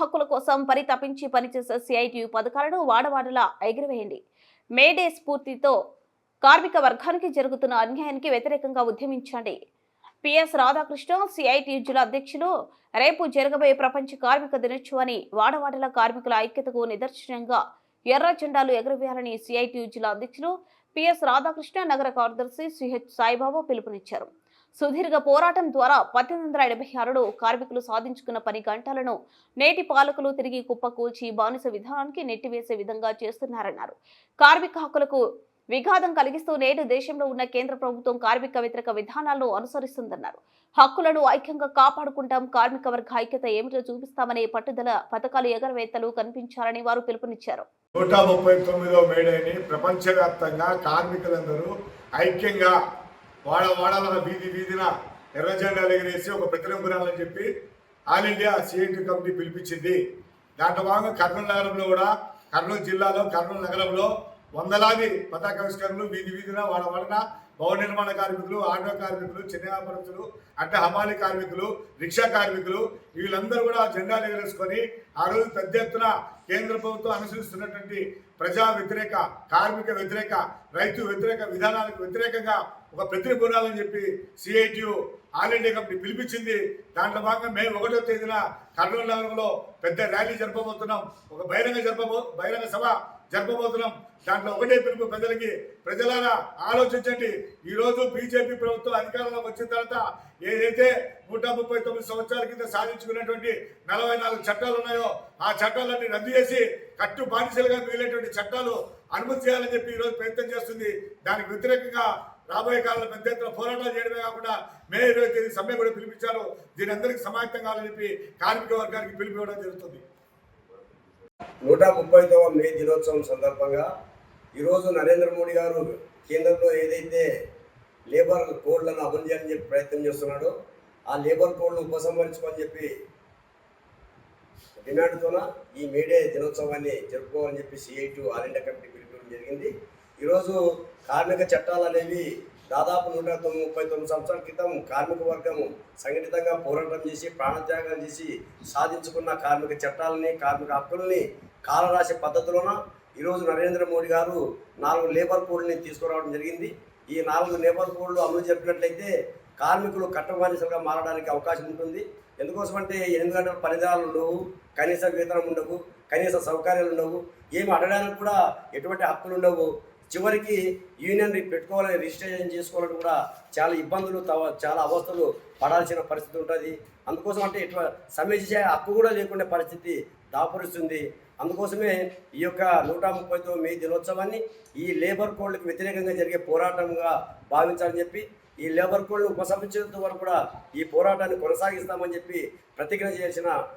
హక్కుల కోసం పరితపించి పనిచేసే సిఐటియు పథకాలను వాడవాడలా ఎగురవేయండి. మేడే స్ఫూర్తితో కార్మిక వర్గానికి జరుగుతున్న అన్యాయానికి వ్యతిరేకంగా ఉద్యమించండి. పిఎస్ రాధాకృష్ణ, సిఐటియు జిల్లా అధ్యక్షులు. రేపు జరగబోయే ప్రపంచ కార్మిక దినోత్సవాన్ని వాడవాడల కార్మికుల ఐక్యతకు నిదర్శనంగా ఎర్ర జెండాలు ఎగురవేయాలని సిఐటియు జిల్లా అధ్యక్షులు పిఎస్ రాధాకృష్ణ, నగర కార్యదర్శి సిహెచ్ సాయిబాబా పిలుపునిచ్చారు. సుదీర్ఘ పోరాటం ద్వారా 1886లో కార్మికులు సాధించుకున్న పని గంటలను నేటి పాలకులు తిరిగి కుప్పకూల్చి బానిస విధానానికి నెట్టివేసే విధంగా చేస్తున్నారన్నారు. కార్మిక హక్కులకు విఘాతం కలిగిస్తూ నేడు దేశంలో ఉన్న కేంద్ర ప్రభుత్వం కార్మిక వ్యతిరేక విధానాలను అనుసరిస్తుందన్నారు. హక్కులను ఐక్యంగా కాపాడుకుంటాం, కార్మిక వర్గ ఐక్యత ఏమిటో చూపిస్తామనే పట్టుదల పథకాలు ఎగరవేత్తలు కనిపించాలని వారు పిలుపునిచ్చారు. 139వ మేడేని ప్రపంచవ్యాప్తంగా కార్మికులందరూ ఐక్యంగా వాడల వీధిన ఎర్ర జెండాలు ఎగిరేసి ఒక ప్రతిరంభురాలని చెప్పి ఆల్ ఇండియా సిఐటి కమిటీ పిలిపించింది. దాంట్లో భాగంగా కర్నూలు నగరంలో కూడా, కర్నూలు జిల్లాలో కర్నూలు నగరంలో వందలాది పతాకావిష్కరణలు వీధిన వాడన భవన నిర్మాణ కార్మికులు, ఆటో కార్మికులు, చిన్న వ్యాపారస్తులు, అంటే హమాలి కార్మికులు, రిక్షా కార్మికులు వీళ్ళందరూ కూడా జెండాలు ఎగరేసుకొని ఆ రోజు పెద్ద ఎత్తున కేంద్ర ప్రభుత్వం అనుసరిస్తున్నటువంటి ప్రజా వ్యతిరేక, కార్మిక వ్యతిరేక, రైతు వ్యతిరేక విధానాలకు వ్యతిరేకంగా ఒక ప్రతినిపురాలని చెప్పి సిఐటియు ఆల్ ఇండియా కమిటీ పిలిపించింది. దాంట్లో భాగంగా మే 1వ తేదీన కర్నూలు నగరంలో పెద్ద ర్యాలీ జరపబోతున్నాం, ఒక బహిరంగ సభ జరపబోతున్నాం. దాంట్లో ఒకటే పిలుపు ప్రజలకి, ప్రజలారా ఆలోచించండి. ఈరోజు బీజేపీ ప్రభుత్వం అధికారంలోకి వచ్చిన తర్వాత ఏదైతే 139 సంవత్సరాల కింద సాధించుకున్నటువంటి 44 చట్టాలు ఉన్నాయో ఆ చట్టాలన్నీ రద్దు చేసి కట్టు బానిసలుగా మిగిలినటువంటి చట్టాలు అనుమతి చేయాలని చెప్పి ఈరోజు ప్రయత్నం చేస్తుంది. దానికి వ్యతిరేకంగా రాబోయే కాలంలో పెద్ద ఎత్తున పోరాటాలు చేయడమే కాకుండా మే 20వ తేదీ సమ్మె కూడా పిలిపించారు. దీని అందరికీ సమాయత్తం కావాలని చెప్పి కార్మిక వర్గానికి పిలిపివ్వడం జరుగుతుంది. 139వ మే దినోత్సవం సందర్భంగా ఈరోజు నరేంద్ర మోడీ గారు కేంద్రంలో ఏదైతే లేబర్ కోడ్లను అమలు చేయాలని చెప్పి ప్రయత్నం చేస్తున్నాడో ఆ లేబర్ కోడ్ను ఉపసంహరించుకోని చెప్పి డిమాండ్తోన ఈ మేడే దినోత్సవాన్ని జరుపుకోవాలని చెప్పి సిఐటియు ఆల్ ఇండియా కమిటీ పిలుపుకోవడం జరిగింది. ఈరోజు కార్మిక చట్టాలు అనేవి దాదాపు 139 సంవత్సరాల క్రితం కార్మిక వర్గం సంఘటితంగా పోరాటం చేసి ప్రాణత్యాగం చేసి సాధించుకున్న కార్మిక చట్టాలని, కార్మిక హక్కుల్ని కాలరాసే పద్ధతిలోన ఈరోజు నరేంద్ర మోడీ గారు 4 లేబర్ కోడ్ని తీసుకురావడం జరిగింది. ఈ 4 లేబర్ కోడ్లు అమలు జరిపినట్లయితే కార్మికులు కట్టబానిసలుగా మారడానికి అవకాశం ఉంటుంది. ఎందుకోసమంటే 8 గంటల పనిదినాలు ఉండవు, కనీస వేతనం ఉండవు, కనీస సౌకర్యాలు ఉండవు, ఏమి అడగడానికి కూడా ఎటువంటి హక్కులు ఉండవు. చివరికి యూనియన్ పెట్టుకోవాలని, రిజిస్ట్రేషన్ చేసుకోవాలని కూడా చాలా ఇబ్బందులు, చాలా అవస్థలు పడాల్సిన పరిస్థితి ఉంటుంది. అందుకోసం అంటే సమ్మె చేసే హక్కు కూడా లేకుండా పరిస్థితి దాపురిస్తుంది. అందుకోసమే ఈ యొక్క 139వ మే దినోత్సవాన్ని ఈ లేబర్ కోడ్లకు వ్యతిరేకంగా జరిగే పోరాటంగా భావించాలని చెప్పి, ఈ లేబర్ కోడ్ను ఉపసంహరించేంత వరకు కూడా ఈ పోరాటాన్ని కొనసాగిస్తామని చెప్పి ప్రతిజ్ఞ చేసిన